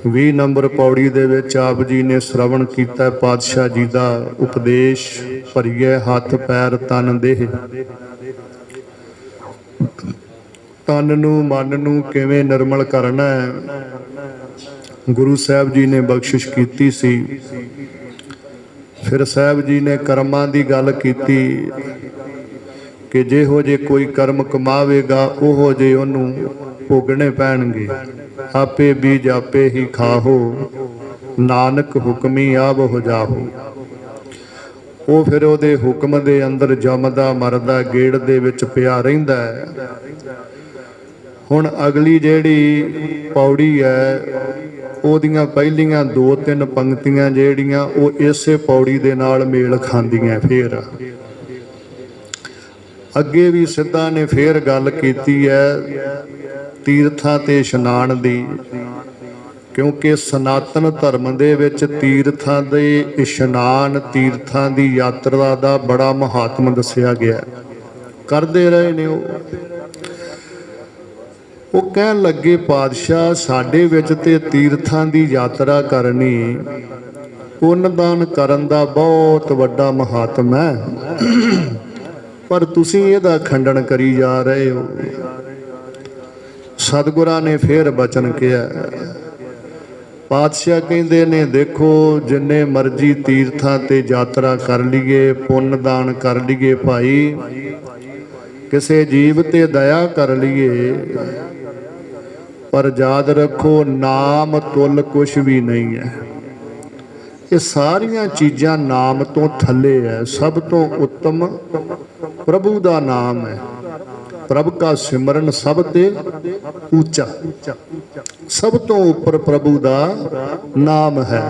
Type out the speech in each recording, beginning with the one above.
20 number Pauri दे विच आप जी ने श्रवण कीता पातशाह जी का उपदेश भरीए हथ पैर तन देह तन नू मन नू किवें निर्मल करना है। गुरु साहब जी ने बख्शिश कीती सी। फिर साहब जी ने कर्मां दी गल कीती कि जिहो जे कोई कर्म कमावेगा ओहो जे ओनू भोगने पैणगे। आपे बीज आपे ही खाहो नानक हुक्मी आब हो जाहो। वो फिर उहदे हुक्म दे अंदर जमदा मरदा गेड़ दे विच पिया रहिंदा है। हुण अगली जिहड़ी पौड़ी है ओहदियां पहलियां 2-3 पंक्तियां जिहड़ियां वो इसे पौड़ी दे नाल मेल खांदियां। फिर अगे भी सिद्धा ने फिर गल कीती है तीर्थां ते इशनान दी, क्योंकि सनातन धर्म दे विच तीर्थां दे इशनान तीर्थां दी यात्रा दा बड़ा महात्म दस्सिया गया। करदे रहे ने वो कहन लगे पातशाह साडे विच ते तीर्थां दी यात्रा करनी पुन्न दान करन दा बहुत वड्डा महात्म है, पर तुसीं इहदा खंडन करी जा रहे हो। सतगुरां ने फिर बचन किया। पातशाह कहंदे ने देखो जिन्ने मर्जी तीर्थां ते यात्रा कर लीए पुण्य दान कर लीए भाई, किसी जीव ते दया कर लीए, पर याद रखो नाम तुल कुछ भी नहीं है। ये सारियां चीज़ां नाम तो थले है। सब तो उत्तम प्रभु का नाम है। प्रभु का सिमरन सब ते ऊंचा, सब तो ऊपर प्रभु का नाम है।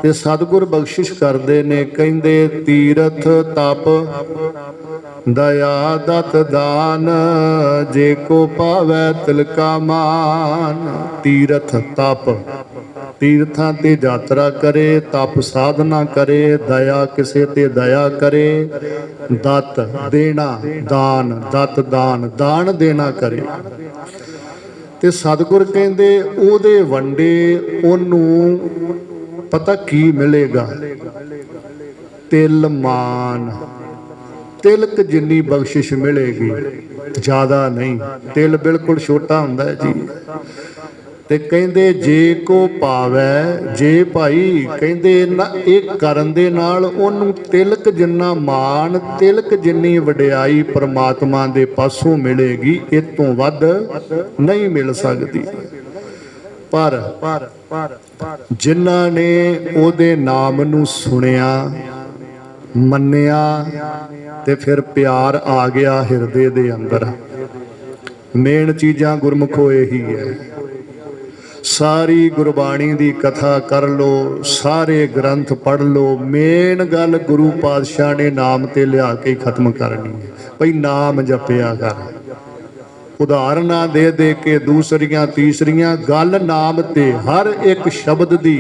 ते सतगुर बख्शिश करते ने कहंदे तीरथ तप दया दत दान जे को पावै तिलका मान। तीरथ तप तीर्थां ते यात्रा करे, तप साधना करे, दया किसे ते दया करे, दत देना दान दत दान दान देना करे। ते सतगुर कहंदे ओहदे वंडे ओनू पता की मिलेगा, तिल मान तिलक जिन्नी बख्शिश मिलेगी, ज़्यादा नहीं। तिल बिल्कुल छोटा हुंदा है जी। ते कहंदे जे को पावै जे भाई कहंदे ना एक करन दे नाल ओनू तिलक जिन्ना मान तिलक जिन्नी वडियाई परमात्मा दे पासों मिलेगी, इस तों वध नहीं मिल सकती। पर जिन्हां ने ओहदे नाम नू सुनिया मन्निया ते फिर प्यार आ गया हिरदे दे अंदर। मेन चीज़ां गुरमुखो यही है। सारी गुरबाणी दी कथा कर लो, सारे ग्रंथ पढ़ लो, मेन गल गुरु पातशाह ने नाम ते लिया के खत्म करनी है। भाई नाम जपिया कर। उदाहरणा दे दे के दूसरियां तीसरियां गल नाम ते हर एक शब्द दी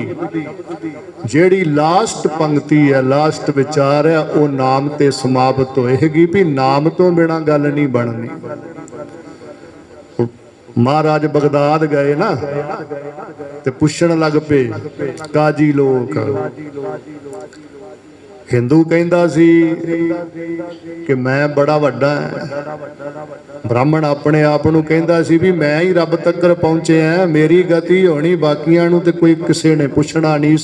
जेड़ी लास्ट पंक्ति है लास्ट विचार है वो नाम ते समाप्त होएगी। भी नाम तो बिना गल नहीं बननी। महाराज बगदाद गए ना ते पुछण लग पे काजी लोग, हिंदू कहंदा सी कि मैं बड़ा वड्डा है, ब्राह्मण अपने आप नूं कहंदा सी भी मैं ही रब तक्कर पहुंचे हैं, मेरी गति होनी, बाकियां नूं ते कोई किसी ने पुछना नहीं।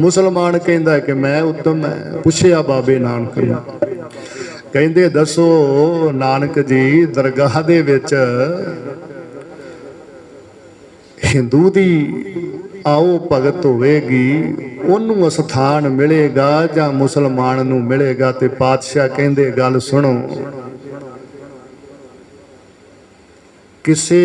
मुसलमान कहंदा कि मैं उत्तम है। पुछया बाबे नानक नूं, कहंदे दसो नानक जी दरगाह दे विच हिंदू दी आओ भगत होवेगी ओनू स्थान मिलेगा जां मुसलमान नू मिलेगा? ते पातशाह कहंदे गल सुनो, किसे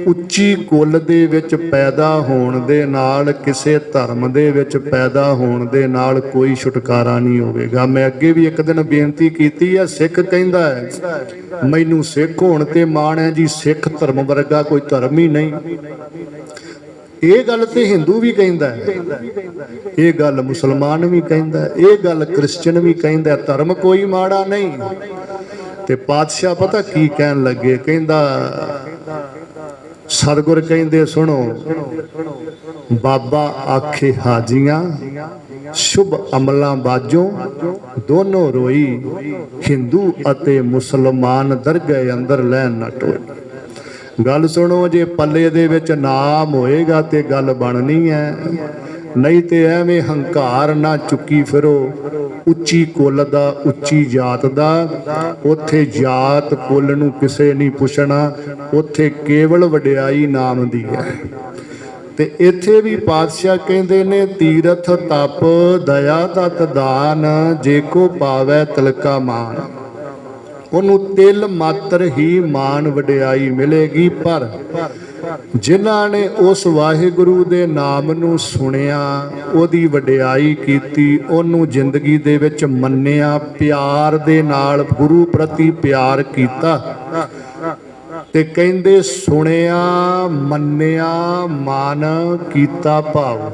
उच्ची कुल दे विच पैदा होण दे नाल किसे धर्म दे विच पैदा होण दे नाल कोई छुटकारा नहीं होवेगा। मैं अगे भी एक दिन बेनती कीती है, सिख कहंदा है मैनू सिख होण ते माण है जी, सिख धर्म वर्गा कोई धर्म ही नहीं। ये गल तो हिंदू भी कहंदा है, ये गल मुसलमान भी कहंदा है, ये गल क्रिश्चियन भी कहंदा है, धर्म कोई माड़ा नहीं। ते पातशाह पता की कहन लगे, कहंदा सतगुर कहंदे सुनो, बाबा आखे हाजियां शुभ अमलां बाजों दोनों रोई, हिंदू अते मुसलमान दरगाह अंदर लैन ना टोई। गल सुनो, जे पल्ले दे विच नाम होएगा ते गल बननी है, नहीं तो एवें हंकार ना चुकी फिरो उच्ची कुल दा उच्ची जात दा। उत्थे जात कुल नूं किसे नहीं पुछना, उत्थे केवल वडियाई नाम दी है। ते इत्थे भी पातशाह कहंदे ने, तीरथ तप दया तत दान, जे को पावै तिलका मान। ਉਹਨੂੰ ਤਿਲ ਮਾਤਰ ਹੀ ਮਾਨ ਵਡਿਆਈ ਮਿਲੇਗੀ। ਪਰ ਜਿਨ੍ਹਾਂ ਨੇ ਉਸ ਵਾਹਿਗੁਰੂ ਦੇ ਨਾਮ ਨੂੰ ਸੁਣਿਆ, ਉਹਦੀ ਵਡਿਆਈ ਕੀਤੀ, ਉਹਨੂੰ ਜ਼ਿੰਦਗੀ ਦੇ ਵਿੱਚ ਮੰਨਿਆ, ਪਿਆਰ ਦੇ ਨਾਲ ਗੁਰੂ ਪ੍ਰਤੀ ਪਿਆਰ ਕੀਤਾ, ਤੇ ਕਹਿੰਦੇ ਸੁਣਿਆ ਮੰਨਿਆ ਮਨ ਕੀਤਾ ਭਾਵ।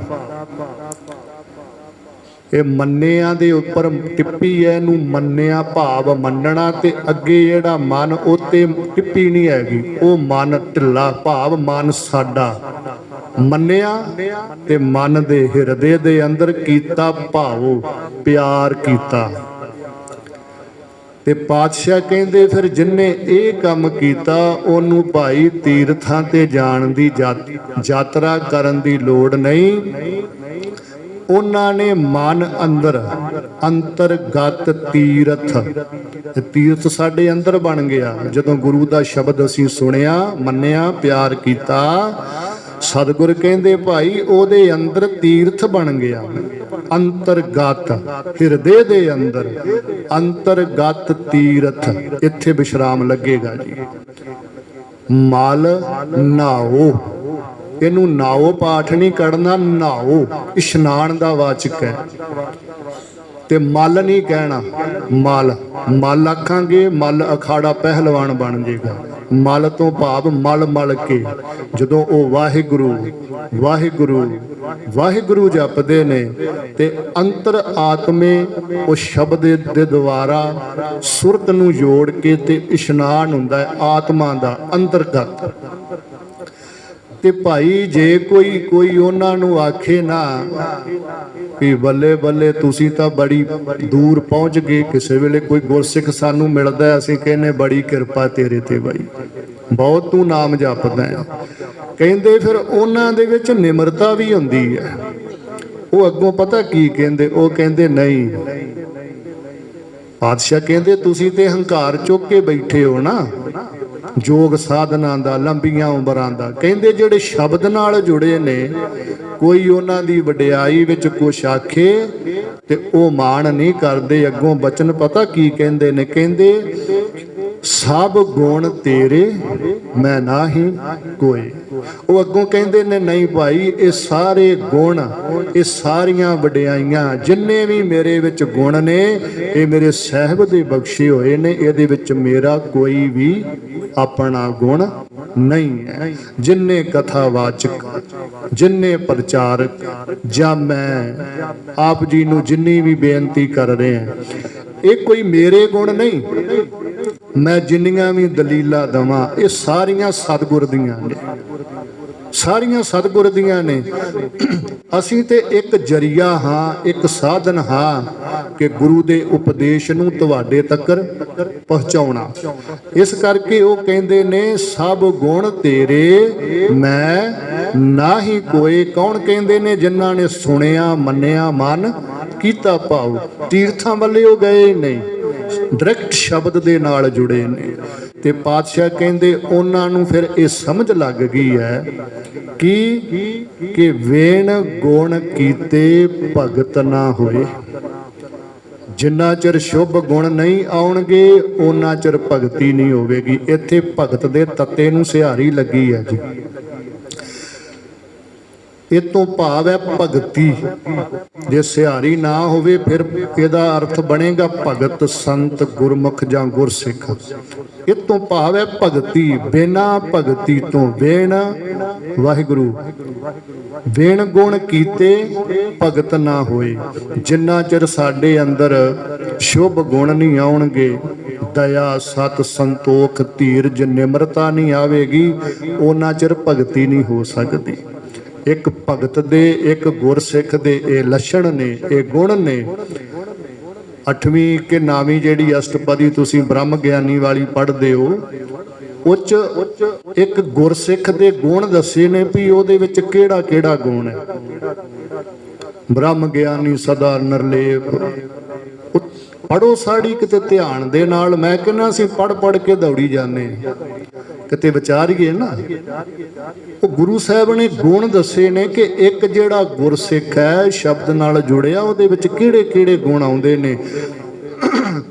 ਇਹ ਮੰਨਿਆ ਦੇ ਉੱਪਰ ਟਿੱਪੀ ਹੈ, ਇਹਨੂੰ ਮੰਨਿਆ ਭਾਵ ਮੰਨਣਾ, ਤੇ ਅੱਗੇ ਜਿਹੜਾ ਮਨ ਉੱਤੇ ਟਿੱਪੀ ਨਹੀਂ ਹੈਗੀ, ਉਹ ਮਨ ਢਿੱਲਾ ਭਾਵ ਮਨ ਸਾਡਾ ਮੰਨਿਆ ਤੇ ਮਨ ਦੇ ਹਿਰਦੇ ਦੇ ਅੰਦਰ ਕੀਤਾ ਭਾਵ ਪਿਆਰ ਕੀਤਾ। ਤੇ ਪਾਤਸ਼ਾਹ ਕਹਿੰਦੇ ਫਿਰ ਜਿੰਨੇ ਇਹ ਕੰਮ ਕੀਤਾ ਉਹਨੂੰ ਭਾਈ ਤੀਰਥਾਂ ਤੇ ਜਾਣ ਦੀ ਯਾਤਰਾ ਕਰਨ ਦੀ ਲੋੜ ਨਹੀਂ। ਉਹਨਾਂ ਨੇ ਮਨ ਅੰਦਰ ਅੰਤਰਗਤ ਤੀਰਥ ਸਾਡੇ ਅੰਦਰ ਬਣ ਗਿਆ। ਜਦੋਂ ਗੁਰੂ ਦਾ ਸ਼ਬਦ ਅਸੀਂ ਸੁਣਿਆ, ਮੰਨਿਆ, ਪਿਆਰ ਕੀਤਾ, ਸਤਿਗੁਰ ਕਹਿੰਦੇ ਭਾਈ ਉਹਦੇ ਅੰਦਰ ਤੀਰਥ ਬਣ ਗਿਆ। ਅੰਤਰਗਤ ਹਿਰਦੇ ਦੇ ਅੰਦਰ ਅੰਤਰਗਤ ਤੀਰਥ, ਇੱਥੇ ਵਿਸ਼ਰਾਮ ਲੱਗੇਗਾ ਜੀ। ਮਲ ਨਾਓ, ਇਹਨੂੰ ਨਾਓ ਪਾਠ ਨਹੀਂ ਕਰਨਾ, ਨਾਓ ਇਸ਼ਨਾਨ ਦਾ ਵਾਚਕ ਹੈ। ਤੇ ਮਲ ਨਹੀਂ ਕਹਿਣਾ, ਮਲ ਮਲ ਆਖਾਂਗੇ, ਮਲ ਅਖਾੜਾ ਪਹਿਲਵਾਨ ਬਣ ਜਾਏਗਾ। ਮਲ ਤੋਂ ਭਾਵ ਮਲ ਮਲ ਕੇ ਜਦੋਂ ਉਹ ਵਾਹਿਗੁਰੂ ਵਾਹਿਗੁਰੂ ਵਾਹਿਗੁਰੂ ਜਪਦੇ ਨੇ ਤੇ ਅੰਤਰ ਆਤਮੇ ਉਹ ਸ਼ਬਦ ਦੇ ਦੁਆਰਾ ਸੁਰਤ ਨੂੰ ਜੋੜ ਕੇ ਤੇ ਇਸ਼ਨਾਨ ਹੁੰਦਾ ਹੈ ਆਤਮਾ ਦਾ ਅੰਤਰਗਤ। ਤੇ ਭਾਈ ਜੇ ਕੋਈ ਉਹਨਾਂ ਨੂੰ ਆਖੇ ਨਾ ਵੀ ਬੱਲੇ ਬੱਲੇ ਤੁਸੀਂ ਤਾਂ ਬੜੀ ਦੂਰ ਪਹੁੰਚ ਗਏ, ਕਿਸੇ ਵੇਲੇ ਕੋਈ ਗੁਰਸਿੱਖ ਸਾਨੂੰ ਮਿਲਦਾ, ਅਸੀਂ ਕਹਿੰਦੇ ਬੜੀ ਕਿਰਪਾ ਤੇਰੇ ਤੇ ਬਾਈ, ਬਹੁਤ ਤੂੰ ਨਾਮ ਜਪਦਾ ਹੈ। ਕਹਿੰਦੇ ਫਿਰ ਉਹਨਾਂ ਦੇ ਵਿੱਚ ਨਿਮਰਤਾ ਵੀ ਹੁੰਦੀ ਹੈ। ਉਹ ਅੱਗੋਂ ਪਤਾ ਕੀ ਕਹਿੰਦੇ, ਉਹ ਕਹਿੰਦੇ ਨਹੀਂ, ਪਾਤਸ਼ਾਹ ਕਹਿੰਦੇ ਤੁਸੀਂ ਤੇ ਹੰਕਾਰ ਚੁੱਕ ਕੇ ਬੈਠੇ ਹੋ ਨਾ, ਜੋਗ ਸਾਧਨਾ ਦਾ, ਲੰਬੀਆਂ ਉਮਰਾਂ ਦਾ। ਕਹਿੰਦੇ ਜਿਹੜੇ ਸ਼ਬਦ ਨਾਲ ਜੁੜੇ ਨੇ, ਕੋਈ ਉਹਨਾਂ ਦੀ ਵਡਿਆਈ ਵਿੱਚ ਕੁਛ ਆਖੇ ਤੇ ਉਹ ਮਾਣ ਨਹੀਂ ਕਰਦੇ। ਅੱਗੋਂ ਬਚਨ ਪਤਾ ਕੀ ਕਹਿੰਦੇ ਨੇ, ਕਹਿੰਦੇ ਸਭ ਗੁਣ ਤੇਰੇ ਮੈਂ ਨਾਹੀਂ ਕੋਈ। ਉਹ ਅੱਗੋਂ ਕਹਿੰਦੇ ਨੇ ਨਹੀਂ ਭਾਈ, ਇਹ ਸਾਰੇ ਗੁਣ, ਇਹ ਸਾਰੀਆਂ ਵਡਿਆਈਆਂ, ਜਿੰਨੇ ਵੀ ਮੇਰੇ ਵਿੱਚ ਗੁਣ ਨੇ, ਇਹ ਮੇਰੇ ਸਾਹਿਬ ਦੇ ਬਖਸ਼ੇ ਹੋਏ ਨੇ, ਇਹਦੇ ਵਿੱਚ ਮੇਰਾ ਕੋਈ ਵੀ ਆਪਣਾ ਗੁਣ ਨਹੀਂ ਹੈ। ਜਿੰਨੇ ਕਥਾਵਾਚਕ, ਜਿੰਨੇ ਪ੍ਰਚਾਰਕ, ਜਾਂ ਮੈਂ ਆਪ ਜੀ ਨੂੰ ਜਿੰਨੀ ਵੀ ਬੇਨਤੀ ਕਰ ਰਹੇ ਹਾਂ, ਇਹ ਕੋਈ ਮੇਰੇ ਗੁਣ ਨਹੀਂ। ਮੈਂ ਜਿੰਨੀਆਂ ਵੀ ਦਲੀਲਾਂ ਦਵਾਂ, ਇਹ ਸਾਰੀਆਂ ਸਤਿਗੁਰ ਦੀਆਂ ਨੇ, ਸਾਰੀਆਂ ਸਤਿਗੁਰ ਦੀਆਂ ਨੇ। ਅਸੀਂ ਤੇ ਇੱਕ ਜਰੀਆ ਹਾਂ, ਇੱਕ ਸਾਧਨ ਹਾਂ ਕਿ ਗੁਰੂ ਦੇ ਉਪਦੇਸ਼ ਨੂੰ ਤੁਹਾਡੇ ਤੱਕ ਪਹੁੰਚਾਉਣਾ। ਇਸ ਕਰਕੇ ਉਹ ਕਹਿੰਦੇ ਨੇ ਸਭ ਗੁਣ ਤੇਰੇ ਮੈਂ ਨਾਹੀਂ ਕੋਈ। ਕੌਣ ਕਹਿੰਦੇ ਨੇ? ਜਿਨ੍ਹਾਂ ਨੇ ਸੁਣਿਆ, ਮੰਨਿਆ, ਮਨ ਕੀਤਾ ਭਾਵ। ਤੀਰਥਾਂ ਵੱਲੇ ਉਹ ਗਏ ਨਹੀਂ, ਡਾਇਰੈਕਟ ਸ਼ਬਦ ਦੇ ਨਾਲ ਜੁੜੇ ਨੇ। ਤੇ ਪਾਤਸ਼ਾਹ ਕਹਿੰਦੇ ਉਹਨਾਂ ਨੂੰ ਫਿਰ ਇਹ ਸਮਝ ਲੱਗ ਗਈ ਹੈ ਕਿ ਵੇਣ ਗੁਣ ਕੀਤੇ ਭਗਤ ਨਾ ਹੋਏ। ਜਿੰਨਾ ਚਿਰ ਸ਼ੁਭ ਗੁਣ ਨਹੀਂ ਆਉਣਗੇ ਉਹਨਾਂ ਚਿਰ ਭਗਤੀ ਨਹੀਂ ਹੋਵੇਗੀ। ਇੱਥੇ ਭਗਤ ਦੇ ਤੱਤੇ ਨੂੰ ਸਿਹਾਰੀ ਲੱਗੀ ਹੈ ਜੀ। ਇਹ ਤੋਂ ਭਾਵ ਹੈ ਭਗਤੀ। ਜੇ ਸਿਹਾਰੀ ਨਾ ਹੋਵੇ ਫਿਰ ਇਹਦਾ ਅਰਥ ਬਣੇਗਾ ਭਗਤ, ਸੰਤ, ਗੁਰਮੁਖ ਜਾਂ ਗੁਰਸਿੱਖ। ਇਹ ਤੋਂ ਭਾਵ ਹੈ ਭਗਤੀ। ਬਿਨਾਂ ਭਗਤੀ ਤੋਂ ਵੇਣ ਵਾਹਿਗੁਰੂ, ਵੇਣ ਗੁਣ ਕੀਤੇ ਭਗਤ ਨਾ ਹੋਏ। ਜਿੰਨਾ ਚਿਰ ਸਾਡੇ ਅੰਦਰ ਸ਼ੁਭ ਗੁਣ ਨਹੀਂ ਆਉਣਗੇ, ਦਇਆ ਸਤ ਸੰਤੋਖ ਧੀਰਜ ਨਿਮਰਤਾ ਨਹੀਂ ਆਵੇਗੀ, ਉਹਨਾਂ ਚਿਰ ਭਗਤੀ ਨਹੀਂ ਹੋ ਸਕਦੀ। ਇੱਕ ਭਗਤ ਦੇ, ਇੱਕ ਗੁਰਸਿੱਖ ਦੇ ਇਹ ਲੱਛਣ ਨੇ, ਇਹ ਗੁਣ ਨੇ। 8ਵੀਂ ਕਿ 9ਵੀਂ ਜਿਹੜੀ ਅਸ਼ਟਪਦੀ ਤੁਸੀਂ ਬ੍ਰਹਮ ਗਿਆਨੀ ਵਾਲੀ ਪੜ੍ਹਦੇ ਹੋ, ਉੱਚ ਇੱਕ ਗੁਰਸਿੱਖ ਦੇ ਗੁਣ ਦੱਸੇ ਨੇ ਵੀ ਉਹਦੇ ਵਿੱਚ ਕਿਹੜਾ ਕਿਹੜਾ ਗੁਣ ਹੈ। ਬ੍ਰਹਮ ਗਿਆਨੀ ਸਦਾ ਨਿਰਲੇਪ, ਪੜੋ ਸਾੜੀ ਕਿਤੇ ਧਿਆਨ ਦੇ ਨਾਲ। ਮੈਂ ਕਹਿੰਦਾ ਅਸੀਂ ਪੜ੍ਹ ਕੇ ਦੌੜੀ ਜਾਂਦੇ, ਕਿਤੇ ਵਿਚਾਰੀਏ ਨਾ। ਉਹ ਗੁਰੂ ਸਾਹਿਬ ਨੇ ਗੁਣ ਦੱਸੇ ਨੇ ਕਿ ਇੱਕ ਜਿਹੜਾ ਗੁਰਸਿੱਖ ਹੈ ਸ਼ਬਦ ਨਾਲ ਜੁੜਿਆ, ਉਹਦੇ ਵਿੱਚ ਕਿਹੜੇ ਕਿਹੜੇ ਗੁਣ ਆਉਂਦੇ ਨੇ।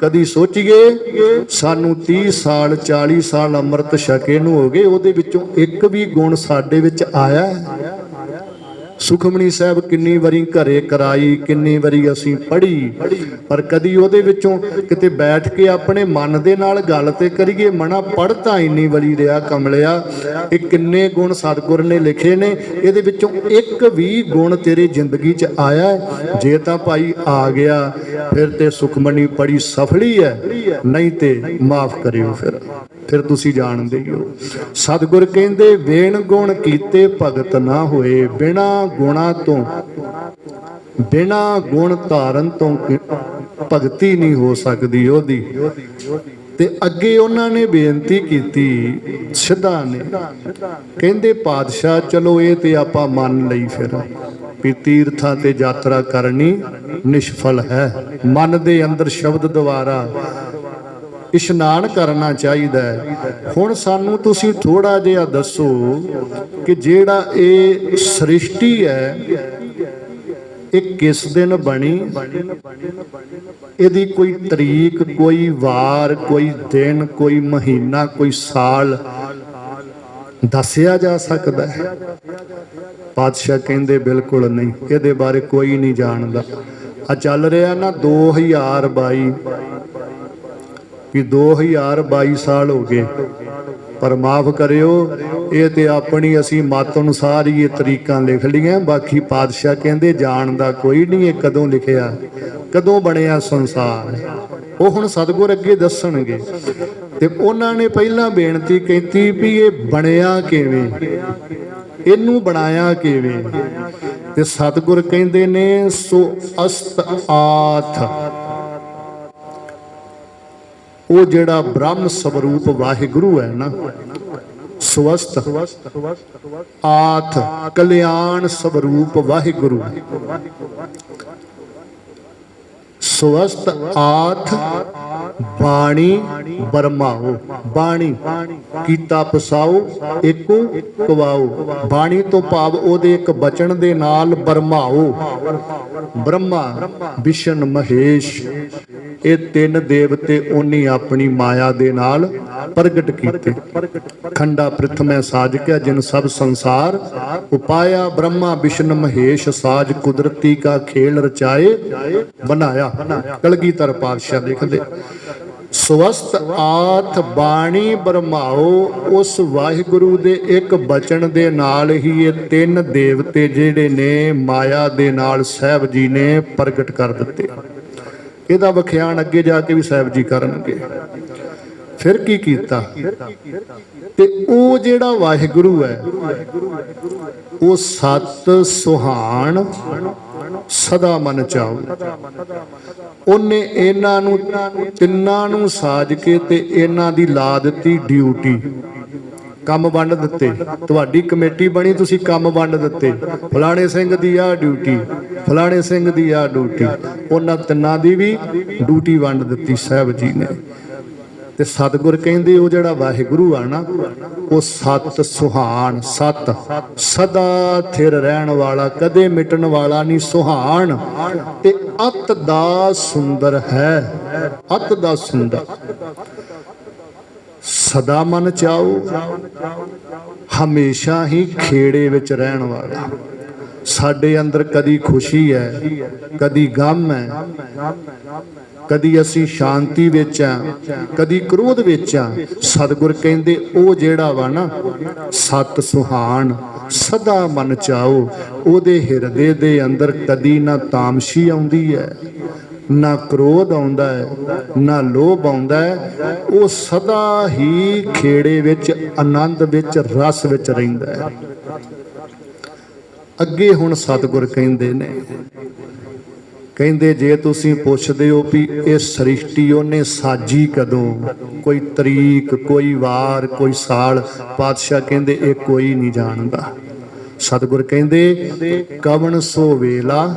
ਕਦੀ ਸੋਚੀਏ ਸਾਨੂੰ 30 ਸਾਲ 40 ਸਾਲ ਅੰਮ੍ਰਿਤ ਛਕੇ ਨੂੰ ਹੋ ਗਏ, ਉਹਦੇ ਵਿੱਚੋਂ ਇੱਕ ਵੀ ਗੁਣ ਸਾਡੇ ਵਿੱਚ ਆਇਆ ਹੈ? ਸੁਖਮਨੀ ਸਾਹਿਬ ਕਿੰਨੀ ਵਾਰੀ ਘਰੇ ਕਰਾਈ, ਕਿੰਨੀ ਵਾਰੀ ਅਸੀਂ ਪੜ੍ਹੀ, ਪਰ ਕਦੀ ਉਹਦੇ ਵਿੱਚੋਂ ਕਿਤੇ ਬੈਠ ਕੇ ਆਪਣੇ ਮਨ ਦੇ ਨਾਲ ਗੱਲ ਤੇ ਕਰੀਏ। ਮਨਾ ਪੜ੍ਹ ਤਾਂ ਇੰਨੀ ਵਾਰੀ ਰਿਹਾ ਕਮਲਿਆ, ਇਹ ਕਿੰਨੇ ਗੁਣ ਸਤਿਗੁਰ ਨੇ ਲਿਖੇ ਨੇ, ਇਹਦੇ ਵਿੱਚੋਂ ਇੱਕ ਵੀ ਗੁਣ ਤੇਰੇ ਜ਼ਿੰਦਗੀ 'ਚ ਆਇਆ? ਜੇ ਤਾਂ ਭਾਈ ਆ ਗਿਆ ਫਿਰ ਤੇ ਸੁਖਮਨੀ ਪੜ੍ਹੀ ਸਫਲੀ ਹੈ, ਨਹੀਂ ਤੇ ਮਾਫ ਕਰਿਓ। ਫਿਰ ਤੁਸੀਂ ਜਾਣਦੇ ਹੀ ਹੋ। ਸਤਿਗੁਰ ਕਹਿੰਦੇ ਵੇਣ ਗੁਣ ਕੀਤੇ ਭਗਤ ਨਾ ਹੋਏ, ਬਿਨਾ ਗੁਣਾ ਤੋਂ, ਬਿਨਾ ਗੁਣ ਧਾਰਨ ਤੋਂ ਭਗਤੀ ਨਹੀਂ ਹੋ ਸਕਦੀ ਉਹਦੀ। ਤੇ ਅੱਗੇ ਉਹਨਾਂ ਨੇ ਬੇਨਤੀ ਕੀਤੀ ਸਿੱਧਾ ਨੇ, ਕਹਿੰਦੇ ਪਾਤਸ਼ਾਹ ਚਲੋ ਇਹ ਤੇ ਆਪਾਂ ਮੰਨ ਲਈ ਫਿਰ ਵੀ ਤੀਰਥਾਂ ਤੇ ਯਾਤਰਾ ਕਰਨੀ ਨਿਸ਼ਫਲ ਹੈ। ਮਨ ਦੇ ਅੰਦਰ ਸ਼ਬਦ ਦੁਆਰਾ ਇਸ਼ਨਾਨ ਕਰਨਾ ਚਾਹੀਦਾ ਹੈ। ਹੁਣ ਸਾਨੂੰ ਤੁਸੀਂ ਥੋੜਾ ਜਿਹਾ ਦੱਸੋ ਕਿ ਜਿਹੜਾ ਇਹ ਸ੍ਰਿਸ਼ਟੀ ਹੈ ਇਹ ਕਿਸ ਦਿਨ ਬਣੀ? ਇਹਦੀ ਕੋਈ ਤਰੀਕ, ਕੋਈ ਵਾਰ, ਕੋਈ ਦਿਨ, ਕੋਈ ਮਹੀਨਾ, ਕੋਈ ਸਾਲ ਦੱਸਿਆ ਜਾ ਸਕਦਾ ਹੈ? ਪਾਤਸ਼ਾਹ ਕਹਿੰਦੇ ਬਿਲਕੁਲ ਨਹੀਂ, ਇਹਦੇ ਬਾਰੇ ਕੋਈ ਨਹੀਂ ਜਾਣਦਾ। ਆ ਚੱਲ ਰਿਹਾ ਨਾ 2022 ਕਿ 2022 ਸਾਲ ਹੋ ਗਏ, ਪਰ ਮਾਫ ਕਰਿਓ ਇਹ ਤੇ ਆਪਣੀ ਅਸੀਂ ਮਤ ਅਨੁਸਾਰ ਹੀ ਇਹ ਤਰੀਕਾਂ ਲਿਖ ਲਈਆਂ। ਬਾਕੀ ਪਾਤਸ਼ਾਹ ਕਹਿੰਦੇ ਜਾਣਦਾ ਕੋਈ ਨਹੀਂ ਇਹ ਕਦੋਂ ਲਿਖਿਆ, ਕਦੋਂ ਬਣਿਆ ਸੰਸਾਰ। ਉਹ ਹੁਣ ਸਤਿਗੁਰ ਅੱਗੇ ਦੱਸਣਗੇ। ਤੇ ਉਹਨਾਂ ਨੇ ਪਹਿਲਾਂ ਬੇਨਤੀ ਕੀਤੀ ਵੀ ਇਹ ਬਣਿਆ ਕਿਵੇਂ, ਇਹਨੂੰ ਬਣਾਇਆ ਕਿਵੇਂ? ਤੇ ਸਤਿਗੁਰ ਕਹਿੰਦੇ ਨੇ ਸੋ ਅਸਤ ਆਥ, ਉਹ ਜਿਹੜਾ ਬ੍ਰਹਮ ਸਵਰੂਪ ਵਾਹਿਗੁਰੂ ਹੈ ਨਾ, ਸਵਸਤ ਆਥ ਕਲਿਆਣ ਸਵਰੂਪ ਵਾਹਿਗੁਰੂ, ਸਵਸਤ ਆਥ ਬਾਣੀ ਬਰਮਾਓ, ਬਾਣੀ ਕੀਤਾ ਪਸਾਓ ਏਕੋ ਕਵਾਓ। ਬਾਣੀ ਤੋਂ ਭਾਵ ਉਹਦੇ ਇੱਕ ਬਚਨ ਦੇ ਨਾਲ ਬਰਮਾਓ। ਬ੍ਰਹਮਾ ਵਿਸ਼ਨ ਮਹੇਸ਼ ਇਹ ਤਿੰਨ ਦੇਵਤੇ ਉਹਨੀ ਆਪਣੀ ਮਾਇਆ ਦੇ ਨਾਲ ਪ੍ਰਗਟ ਕੀਤੇ। ਖੰਡਾ ਪ੍ਰਥਮੈ ਸਾਜਕਿਆ ਜਿਨ ਸਭ ਸੰਸਾਰ ਉਪਾਇਆ, ਬ੍ਰਹਮਾ ਵਿਸ਼ਨ ਮਹੇਸ਼ ਸਾਜ ਕੁਦਰਤੀ ਕਾ ਖੇਲ ਰਚਾਏ ਬਣਾਇਆ। ਕਲਗੀਧਰ ਪਾਤਸ਼ਾਹ ਲਿਖਦੇ ਸਵਸਤ ਆਥ ਬਾਣੀ ਬਰਮਾਓ, ਉਸ ਵਾਹਿਗੁਰੂ ਦੇ ਇੱਕ ਬਚਨ ਦੇ ਨਾਲ ਹੀ ਇਹ ਤਿੰਨ ਦੇਵਤੇ ਜਿਹੜੇ ਨੇ ਮਾਇਆ ਦੇ ਨਾਲ ਸਾਹਿਬ ਜੀ ਨੇ ਪ੍ਰਗਟ ਕਰ ਦਿੱਤੇ। ਇਹਦਾ ਵਿਖਿਆਨ ਅੱਗੇ ਜਾ ਕੇ ਵੀ ਸਾਹਿਬ ਜੀ ਕਰਨਗੇ। ਫਿਰ ਕੀ ਕੀਤਾ? ਤੇ ਉਹ ਜਿਹੜਾ ਵਾਹਿਗੁਰੂ ਹੈ ਉਹ ਸਤ ਸੁਹਾਣ ਸਦਾ ਮਨ ਚਾਉ। ਉਹਨੇ ਇਹਨਾਂ ਨੂੰ ਤਿੰਨਾਂ ਨੂੰ ਸਾਜ ਕੇ ਤੇ ਇਹਨਾਂ ਦੀ ਲਾ ਦਿੱਤੀ ਡਿਊਟੀ, ਕੰਮ ਵੰਡ ਦਿੱਤੇ। ਤੁਹਾਡੀ ਕਮੇਟੀ ਬਣੀ, ਤੁਸੀਂ ਕੰਮ ਵੰਡ ਦਿੱਤੇ, ਫਲਾਣੇ ਸਿੰਘ ਦੀ ਆ ਡਿਊਟੀ, ਫਲਾਣੇ ਸਿੰਘ ਦੀ ਆ ਡਿਊਟੀ। ਉਹਨਾਂ ਤਿੰਨਾਂ ਦੀ ਵੀ ਡਿਊਟੀ ਵੰਡ ਦਿੱਤੀ ਸਾਹਿਬ ਜੀ ਨੇ। ਤੇ ਸਤਿਗੁਰ ਕਹਿੰਦੇ ਉਹ ਜਿਹੜਾ ਵਾਹਿਗੁਰੂ ਆ ਨਾ ਉਹ ਸਤ ਸੁਹਾਣ, ਸਤ ਸਦਾ ਥਿਰ ਰਹਿਣ ਵਾਲਾ, ਕਦੇ ਮਿਟਣ ਵਾਲਾ ਨਹੀਂ, ਸੁਹਾਣ ਤੇ ਅਤ ਦਾ ਸੁੰਦਰ ਹੈ। ਅਤ ਦਾ ਸੁੰਦਰ, ਸਦਾ ਮਨ ਚਾਓ, ਹਮੇਸ਼ਾ ਹੀ ਖੇੜੇ ਵਿੱਚ ਰਹਿਣ ਵਾਲਾ। ਸਾਡੇ ਅੰਦਰ ਕਦੀ ਖੁਸ਼ੀ ਹੈ, ਕਦੀ ਗਮ ਹੈ, ਕਦੀ ਅਸੀਂ ਸ਼ਾਂਤੀ ਵਿੱਚ ਆ, ਕਦੀ ਕ੍ਰੋਧ ਵਿੱਚ ਆ। ਸਤਿਗੁਰ ਕਹਿੰਦੇ ਉਹ ਜਿਹੜਾ ਵਾ ਨਾ ਸਤ ਸੁਹਾਣ ਸਦਾ ਮਨ ਚਾਓ, ਉਹਦੇ ਹਿਰਦੇ ਦੇ ਅੰਦਰ ਕਦੀ ਨਾ ਤਾਮਸ਼ੀ ਆਉਂਦੀ ਹੈ, ना क्रोध आउंदा है, ना लोभ आउंदा है। वो सदा ही खेड़े विच, आनंद विच, रस विच रहिंदा है। अगे हुण सतगुर कहिंदे ने, ਕਹਿੰਦੇ ਜੇ ਤੁਸੀਂ ਪੁੱਛਦੇ ਹੋ ਵੀ ਇਹ ਸ੍ਰਿਸ਼ਟੀ ਉਹਨੇ ਸਾਜੀ ਕਦੋਂ, ਕੋਈ ਤਰੀਕ, ਕੋਈ ਵਾਰ, ਕੋਈ ਸਾਲ, ਪਾਤਸ਼ਾਹ ਕਹਿੰਦੇ ਇਹ ਕੋਈ ਨਹੀਂ ਜਾਣਦਾ। ਸਤਿਗੁਰ ਕਹਿੰਦੇ ਕਵਣ ਸੋ ਵੇਲਾ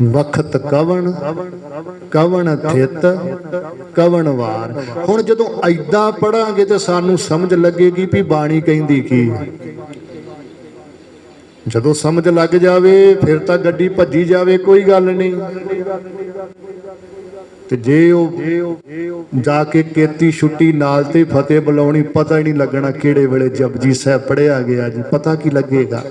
ਵਖਤ ਕਵਣ, ਕਵਣ ਥਿਤ ਕਵਣ ਵਾਰ। ਹੁਣ ਜਦੋਂ ਐਦਾਂ ਪੜਾਂਗੇ ਤੇ ਸਾਨੂੰ ਸਮਝ ਲੱਗੇਗੀ ਵੀ ਬਾਣੀ ਕਹਿੰਦੀ ਕੀ। ਜਦੋਂ ਸਮਝ ਲੱਗ ਜਾਵੇ ਫਿਰ ਤਾਂ ਗੱਡੀ ਭੱਜੀ ਜਾਵੇ, ਕੋਈ ਗੱਲ ਨਹੀਂ। ਤੇ ਜੇ ਉਹ ਜਾ ਕੇ ਕੀਤੀ ਛੁੱਟੀ ਨਾਲ ਤੇ ਫਤਿਹ ਬੁਲਾਉਣੀ, ਪਤਾ ਹੀ ਨਹੀਂ ਲੱਗਣਾ ਕਿਹੜੇ ਵੇਲੇ ਜਪਜੀ ਸਾਹਿਬ ਪੜਿਆ ਗਿਆ ਜੀ, ਪਤਾ ਕੀ ਲੱਗੇਗਾ।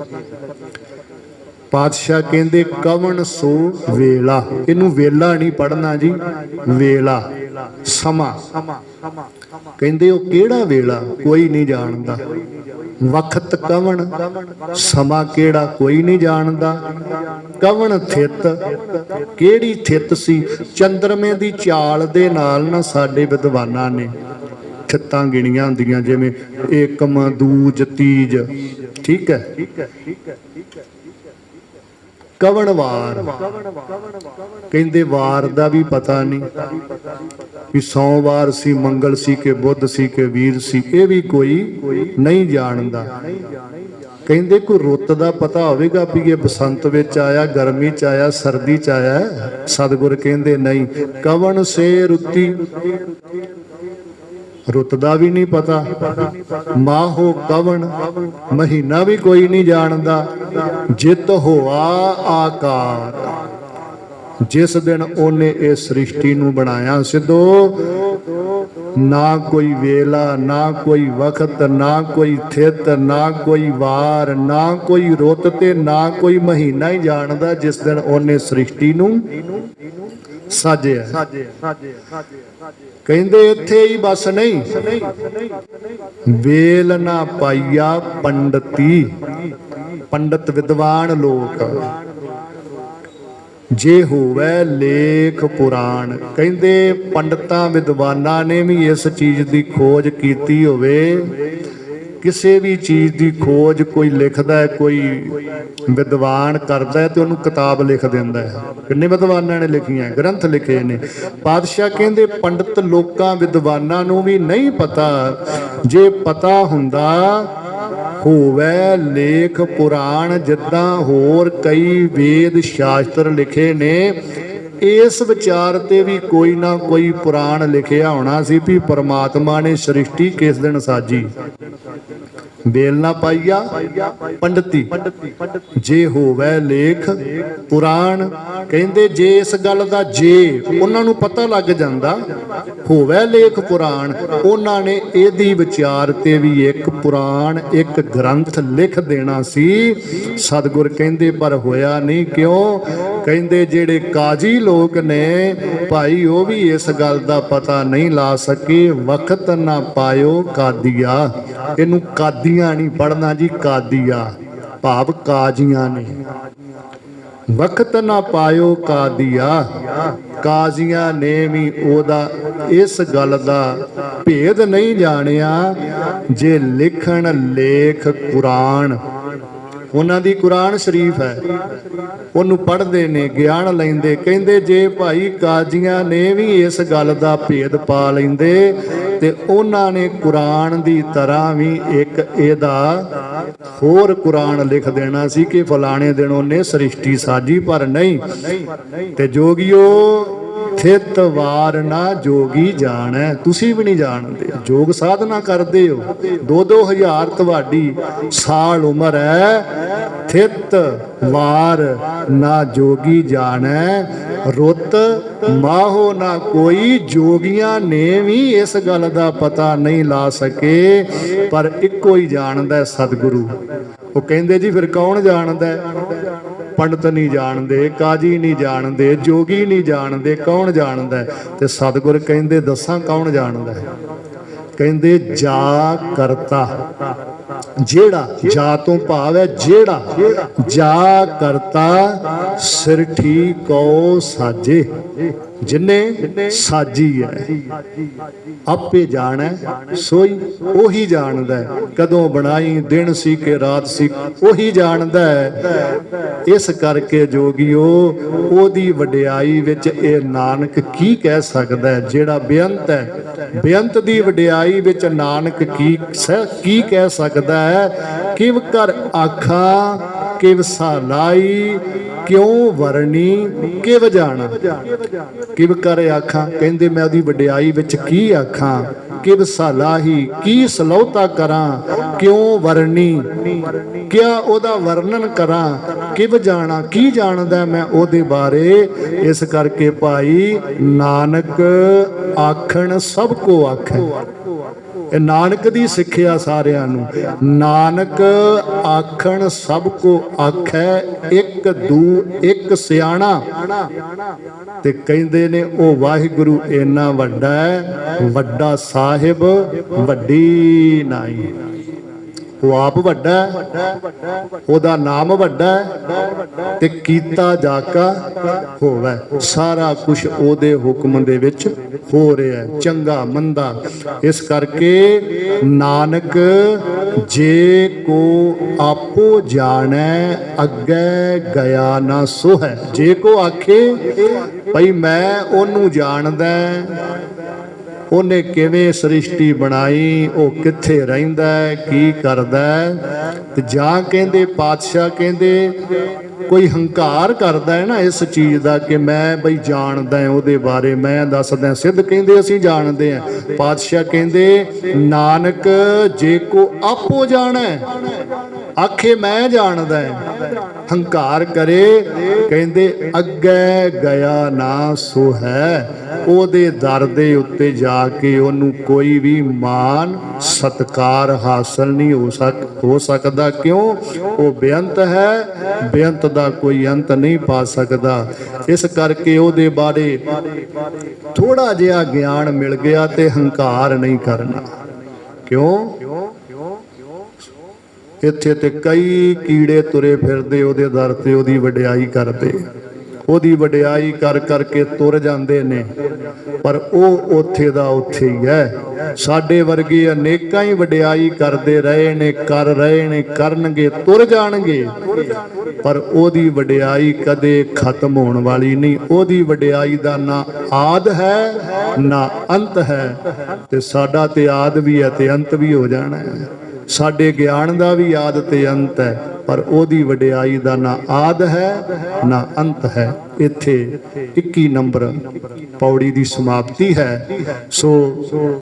ਪਾਤਸ਼ਾਹ ਕਹਿੰਦੇ ਕਵਣ ਸੋ ਵੇਲਾ, ਇਹਨੂੰ ਵੇਲਾ ਨਹੀਂ ਪੜਨਾ ਜੀ, ਵੇਲਾ ਸਮਾਂ। ਕਹਿੰਦੇ ਉਹ ਕਿਹੜਾ ਵੇਲਾ, ਕੋਈ ਨਹੀਂ ਜਾਣਦਾ। ਵਖਤ ਕਵਣ, ਸਮਾਂ ਕਿਹੜਾ, ਕੋਈ ਨਹੀਂ ਜਾਣਦਾ। ਕਵਣ ਥਿਤ, ਕਿਹੜੀ ਥਿਤ ਸੀ। ਚੰਦਰਮੇ ਦੀ ਚਾਲ ਦੇ ਨਾਲ ਨਾ ਸਾਡੇ ਵਿਦਵਾਨਾਂ ਨੇ ਥਿੱਤਾਂ ਗਿਣੀਆਂ ਹੁੰਦੀਆਂ, ਜਿਵੇਂ ਏਕਮ, ਦੂਜ, ਤੀਜ, ਠੀਕ ਹੈ। ਕਵਣ ਵਾਰ, ਕਹਿੰਦੇ ਵਾਰ ਦਾ ਵੀ ਪਤਾ ਨਹੀਂ ਵੀ ਸੋਮਵਾਰ ਸੀ, ਮੰਗਲ ਸੀ ਕਿ ਬੁੱਧ ਸੀ ਕਿ ਵੀਰ ਸੀ, ਇਹ ਵੀ ਕੋਈ ਨਹੀਂ ਜਾਣਦਾ। ਕਹਿੰਦੇ ਕੋਈ ਰੁੱਤ ਦਾ ਪਤਾ ਹੋਵੇਗਾ ਵੀ ਇਹ ਬਸੰਤ ਵਿੱਚ ਆਇਆ, ਗਰਮੀ ਚ ਆਇਆ, ਸਰਦੀ ਚ ਆਇਆ। ਸਤਿਗੁਰ ਕਹਿੰਦੇ ਨਹੀਂ। ਕਵਣ ਸੇ ਰੁੱਤੀ, ਰੁੱਤ ਦਾ ਵੀ ਨਹੀਂ ਪਤਾ। ਮਾਹੋ ਕਵਣ, ਮਹੀਨਾ ਵੀ ਕੋਈ ਨਹੀਂ ਜਾਣਦਾ। ਜਿਤ ਹੋਆ ਆਕਾਰ, ਜਿਸ ਦਿਨ ਉਹਨੇ ਇਹ ਸ੍ਰਿਸ਼ਟੀ ਨੂੰ ਬਣਾਇਆ ਸਿੱਧੋ, ਨਾ ਕੋਈ ਵੇਲਾ, ਨਾ ਕੋਈ ਵਕਤ, ਨਾ ਕੋਈ ਥਿਤ, ਨਾ ਕੋਈ ਵਾਰ, ਨਾ ਕੋਈ ਰੁੱਤ ਤੇ ਨਾ ਕੋਈ ਮਹੀਨਾ ਹੀ ਜਾਣਦਾ ਜਿਸ ਦਿਨ ਉਹਨੇ ਸ੍ਰਿਸ਼ਟੀ ਨੂੰ ਸਾਜਿਆ। ਕਹਿੰਦੇ ਇੱਥੇ ਹੀ ਬਸ ਨਹੀਂ, ਵੇਲ ਨਾ ਪਾਈਆ ਪੰਡਤੀ, ਪੰਡਤ ਵਿਦਵਾਨ ਲੋਕ, ਜੇ ਹੋਵੇ ਲੇਖ ਪੁਰਾਣ। ਕਹਿੰਦੇ ਪੰਡਤਾਂ ਵਿਦਵਾਨਾਂ ਨੇ ਵੀ ਇਸ ਚੀਜ਼ ਦੀ ਖੋਜ ਕੀਤੀ ਹੋਵੇ। ਕਿਸੇ ਵੀ ਚੀਜ਼ ਦੀ ਖੋਜ ਕੋਈ ਲਿਖਦਾ ਹੈ, ਕੋਈ ਵਿਦਵਾਨ ਕਰਦਾ ਹੈ ਤੇ ਉਹਨੂੰ ਕਿਤਾਬ ਲਿਖ ਦਿੰਦਾ ਹੈ। ਕਿੰਨੇ ਵਿਦਵਾਨਾਂ ਨੇ ਲਿਖੀਆਂ, ਗ੍ਰੰਥ ਲਿਖੇ ਨੇ। ਪਾਤਸ਼ਾਹ ਕਹਿੰਦੇ ਪੰਡਤ ਲੋਕਾਂ ਵਿਦਵਾਨਾਂ ਨੂੰ ਵੀ ਨਹੀਂ ਪਤਾ। ਜੇ ਪਤਾ ਹੁੰਦਾ ਹੋਵੇ ਲੇਖ ਪੁਰਾਣ, ਜਿੱਦਾਂ ਹੋਰ ਕਈ ਵੇਦ ਸ਼ਾਸਤਰ ਲਿਖੇ ਨੇ, ਇਸ ਵਿਚਾਰ ਤੇ ਵੀ ਕੋਈ ਨਾ ਕੋਈ ਪੁਰਾਣ ਲਿਖਿਆ ਹੋਣਾ ਸੀ ਵੀ ਪਰਮਾਤਮਾ ਨੇ ਸ੍ਰਿਸ਼ਟੀ ਕਿਸ ਦਿਨ ਸਾਜੀ। ਵੇਲ ਨਾ ਪਾਈਆ ਪੰਡਤੀ, ਜੇ ਹੋਵੇ ਲੇਖ ਪੁਰਾਣ। ਕਹਿੰਦੇ ਜੇ ਇਸ ਗੱਲ ਦਾ, ਜੇ ਉਹਨਾਂ ਨੂੰ ਪਤਾ ਲੱਗ ਜਾਂਦਾ ਹੋਵੇ ਲੇਖ ਪੁਰਾਣ, ਉਹਨਾਂ ਨੇ ਇਹਦੀ ਵਿਚਾਰ ਤੇ ਵੀ ਇੱਕ ਪੁਰਾਣ, ਇੱਕ ਗ੍ਰੰਥ ਲਿਖ ਦੇਣਾ ਸੀ। ਸਤਿਗੁਰ ਕਹਿੰਦੇ ਪਰ ਹੋਇਆ ਨਹੀਂ। ਕਿਉਂ? ਕਹਿੰਦੇ ਜਿਹੜੇ ਕਾਜੀ ਲੋਕ ਨੇ ਭਾਈ, ਉਹ ਵੀ ਇਸ ਗੱਲ ਦਾ ਪਤਾ ਨਹੀਂ ਲਾ ਸਕੇ। ਵਕਤ ਨਾ ਪਾਇਓ ਕਾਦੀਆ, ਇਹਨੂੰ ਕਾਦੀਆਂ ਨਹੀਂ ਪੜਨਾ ਜੀ, ਕਾਦੀਆ ਭਾਵ ਕਾਜ਼ੀਆਂ ਨੇ। ਵਕਤ ਨਾ ਪਾਇਓ ਕਾਦੀਆ, ਕਾਜ਼ੀਆਂ ਨੇ ਵੀ ਉਹਦਾ, ਇਸ ਗੱਲ ਦਾ ਭੇਦ ਨਹੀਂ ਜਾਣਿਆ। ਜੇ ਲਿਖਣ ਲੇਖ ਕੁਰਾਨ, ਉਹਨਾਂ ਦੀ ਕੁਰਾਨ ਸ਼ਰੀਫ ਹੈ, ਉਹਨੂੰ ਪੜ੍ਹਦੇ ਨੇ, ਗਿਆਨ ਲੈਂਦੇ। ਕਹਿੰਦੇ ਜੇ ਭਾਈ ਕਾਜ਼ੀਆਂ ਨੇ ਵੀ ਇਸ ਗੱਲ ਦਾ ਭੇਦ ਪਾ ਲੈਂਦੇ ਤੇ ਉਹਨਾਂ ਨੇ ਕੁਰਾਨ ਦੀ ਤਰ੍ਹਾਂ ਵੀ ਇੱਕ ਇਹਦਾ ਹੋਰ ਕੁਰਾਨ ਲਿਖ ਦੇਣਾ ਸੀ ਕਿ ਫਲਾਣੇ ਦਿਨ ਉਹਨੇ ਸ੍ਰਿਸ਼ਟੀ ਸਾਜੀ। ਪਰ ਨਹੀਂ। ਤੇ ਜੋਗੀਓ ਥਿਤ ਵਾਰ ਨਾ ਜੋਗੀ ਜਾਣੈ, ਤੁਸੀਂ ਵੀ ਨਹੀਂ ਜਾਣਦੇ। ਯੋਗ ਸਾਧਨਾ ਕਰਦੇ ਹੋ, 2-2 ਹਜ਼ਾਰ ਤੁਹਾਡੀ ਸਾਲ ਉਮਰ ਹੈ। ਥਿਤ ਵਾਰ ਨਾ ਜੋਗੀ ਜਾਣੈ, ਰੁੱਤ ਮਾਹੋ ਨਾ ਕੋਈ। ਜੋਗੀਆਂ ਨੇ ਵੀ ਇਸ ਗੱਲ ਦਾ ਪਤਾ ਨਹੀਂ ਲਾ ਸਕੇ, ਪਰ ਇੱਕੋ ਹੀ ਜਾਣਦਾ, ਸਤਿਗੁਰੂ। ਉਹ ਕਹਿੰਦੇ ਜੀ ਫਿਰ ਕੌਣ ਜਾਣਦਾ? ਪੰਡਤ ਨਹੀਂ ਜਾਣਦੇ, ਕਾਜੀ ਨਹੀਂ ਜਾਣਦੇ, ਜੋਗੀ ਨਹੀਂ ਜਾਣਦੇ, ਕੌਣ ਜਾਣਦਾ? ਤੇ ਸਤਿਗੁਰ ਕਹਿੰਦੇ ਦੱਸਾਂ ਕੌਣ ਜਾਣਦਾ? ਕਹਿੰਦੇ ਜਾ ਕਰਤਾ। ਜਿਹੜਾ, ਜਾ ਤੋਂ ਭਾਵ ਹੈ ਜਿਹੜਾ, ਜਾ ਕਰਤਾ ਸਿਰ ਠੀਕ ਕੋ ਸਾਜੇ, ਜਿਨੇ ਸਾਜੀ ਹੈ ਆਪੇ ਜਾਣੈ ਸੋਈ, ਉਹੀ ਜਾਣਦਾ ਹੈ ਕਦੋਂ ਬਣਾਈ, ਦਿਨ ਸੀ ਕਿ ਰਾਤ ਸੀ, ਉਹੀ ਜਾਣਦਾ ਹੈ। ਇਸ ਕਰਕੇ ਜੋਗੀਓ ਉਹਦੀ ਵਡਿਆਈ ਵਿੱਚ ਇਹ ਨਾਨਕ ਕੀ ਕਹਿ ਸਕਦਾ ਹੈ? ਜਿਹੜਾ ਬੇਅੰਤ ਹੈ, ਬੇਅੰਤ ਦੀ ਵਡਿਆਈ ਵਿੱਚ ਨਾਨਕ ਕੀ ਕਹਿ ਸਕਦਾ ਹੈ? ਕਿਵ ਕਰ ਆਖਾਂ ਕਿਵ ਸਾਲਾਈ, ਕਿਉਂ ਵਰਣੀ ਕਿਵ ਜਾਣਾ। ਕਿਵ ਕਰ ਆਖਾਂ ਕਹਿੰਦੇ ਮੈਂ ਉਹਦੀ ਵਡਿਆਈ ਵਿੱਚ ਕੀ ਆਖਾਂ, ਕਿਵ ਸਲਾਹੀ ਕੀ ਸਲੌਤਾ ਕਰਾਂ, ਕਿਉਂ ਵਰਣੀ ਕਿਆ ਉਹਦਾ ਵਰਣਨ ਕਰਾਂ, ਕਿਵ ਜਾਣਾ ਕੀ ਜਾਣਦਾ ਮੈਂ ਉਹਦੇ ਬਾਰੇ। ਇਸ ਕਰਕੇ ਭਾਈ ਨਾਨਕ ਆਖਣ ਸਭ ਕੋ ਆਖੈ, ਇਹ ਨਾਨਕ ਦੀ ਸਿੱਖਿਆ ਸਾਰਿਆਂ ਨੂੰ। ਨਾਨਕ ਆਖਣ ਸਭ ਕੋ ਆਖੈ, ਇੱਕ ਦੂ ਇੱਕ ਸਿਆਣਾ। ਤੇ ਕਹਿੰਦੇ ਨੇ ਉਹ ਵਾਹਿਗੁਰੂ ਇੰਨਾ ਵੱਡਾ ਹੈ, ਵੱਡਾ ਸਾਹਿਬ ਵੱਡੀ ਨਾਈ। ਉਹ ਆਪ ਵੱਡਾ ਹੈ, ਉਹਦਾ ਨਾਮ ਵੱਡਾ ਹੈ, ਤੇ ਕੀਤਾ ਜਾਕਾ ਹੋਵੇ। ਸਾਰਾ ਕੁਝ ਉਹਦੇ ਹੁਕਮ ਦੇ ਵਿੱਚ ਹੋ ਰਿਹਾ ਹੈ, ਚੰਗਾ ਮੰਦਾ। ਇਸ ਕਰਕੇ ਨਾਨਕ ਜੇ ਕੋ ਆਪੋ ਜਾਣੈ, ਅੱਗੇ ਗਿਆ ਨਾ ਸੋ ਹੈ। ਜੇ ਕੋ ਆਖੇ ਭਈ ਮੈਂ ਉਹਨੂੰ ਜਾਣਦਾ, ਉਹਨੇ ਕਿਵੇਂ ਸ੍ਰਿਸ਼ਟੀ ਬਣਾਈ, ਉਹ ਕਿੱਥੇ ਰਹਿੰਦਾ, ਕੀ ਕਰਦਾ, ਤੇ ਜਾਂ ਕਹਿੰਦੇ ਪਾਤਸ਼ਾਹ ਕਹਿੰਦੇ ਕੋਈ ਹੰਕਾਰ ਕਰਦਾ ਹੈ ਨਾ ਇਸ ਚੀਜ਼ ਦਾ ਕਿ ਮੈਂ ਬਈ ਜਾਣਦਾ ਉਹਦੇ ਬਾਰੇ, ਮੈਂ ਦੱਸਦਾ। ਸਿੱਧ ਕਹਿੰਦੇ ਅਸੀਂ ਜਾਣਦੇ ਹਾਂ, ਪਾਤਸ਼ਾਹ ਕਹਿੰਦੇ ਨਾਨਕ ਜੇ ਕੋ ਆਪੋ ਜਾਣੈ, ਆਖੇ ਮੈਂ ਜਾਣਦਾ, ਹੰਕਾਰ ਕਰੇ ਕਹਿੰਦੇ ਅੱਗੇ ਗਿਆ ਨਾ ਸੋ ਹੈ। ਉਹਦੇ ਦਰ ਦੇ ਉੱਤੇ ਜਾ ਕੇ ਉਹਨੂੰ ਕੋਈ ਵੀ ਮਾਨ ਸਤਕਾਰ ਹਾਸਲ ਨਹੀਂ ਹੋ ਸਕਦਾ। ਕਿਉਂ? ਉਹ ਬੇਅੰਤ ਹੈ, ਬੇਅੰਤ ਦਾ ਕੋਈ ਅੰਤ ਨਹੀਂ ਪਾ ਸਕਦਾ। ਇਸ ਕਰਕੇ ਉਹਦੇ ਬਾਰੇ ਥੋੜਾ ਜਿਹਾ ਗਿਆਨ ਮਿਲ ਗਿਆ ਤੇ ਹੰਕਾਰ ਨਹੀਂ ਕਰਨਾ। ਕਿਉਂ? ਇੱਥੇ ਤੇ ਕਈ ਕੀੜੇ ਤੁਰੇ ਫਿਰਦੇ ਉਹਦੇ ਦਰ ਤੇ, ਉਹਦੀ ਵਡਿਆਈ ਕਰਦੇ, ਉਹਦੀ ਵਡਿਆਈ ਕਰ ਕਰਕੇ ਤੁਰ ਜਾਂਦੇ ਨੇ, ਪਰ ਉਹ ਉੱਥੇ ਦਾ ਉੱਥੇ ਹੀ ਹੈ। ਸਾਡੇ ਵਰਗੇ ਅਨੇਕਾਂ ਹੀ ਵਡਿਆਈ ਕਰਦੇ ਰਹੇ ਨੇ, ਕਰ ਰਹੇ ਨੇ, ਕਰਨਗੇ, ਤੁਰ ਜਾਣਗੇ, ਪਰ ਉਹਦੀ ਵਡਿਆਈ ਕਦੇ ਖਤਮ ਹੋਣ ਵਾਲੀ ਨਹੀਂ। ਉਹਦੀ ਵਡਿਆਈ ਦਾ ਨਾ ਆਦ ਹੈ ਨਾ ਅੰਤ ਹੈ, ਤੇ ਸਾਡਾ ਤੇ ਆਦ ਵੀ ਹੈ ਤੇ ਅੰਤ ਵੀ ਹੋ ਜਾਣਾ ਹੈ। ਸਾਡੇ ਗਿਆਨ ਦਾ ਵੀ ਆਦ ਤੇ ਅੰਤ ਹੈ, ਪਰ ਉਹਦੀ ਵਡਿਆਈ ਦਾ ਨਾ ਆਦ ਹੈ ਨਾ ਅੰਤ ਹੈ। ਇੱਥੇ 21 ਨੰਬਰ ਪੌੜੀ ਦੀ ਸਮਾਪਤੀ ਹੈ। ਸੋ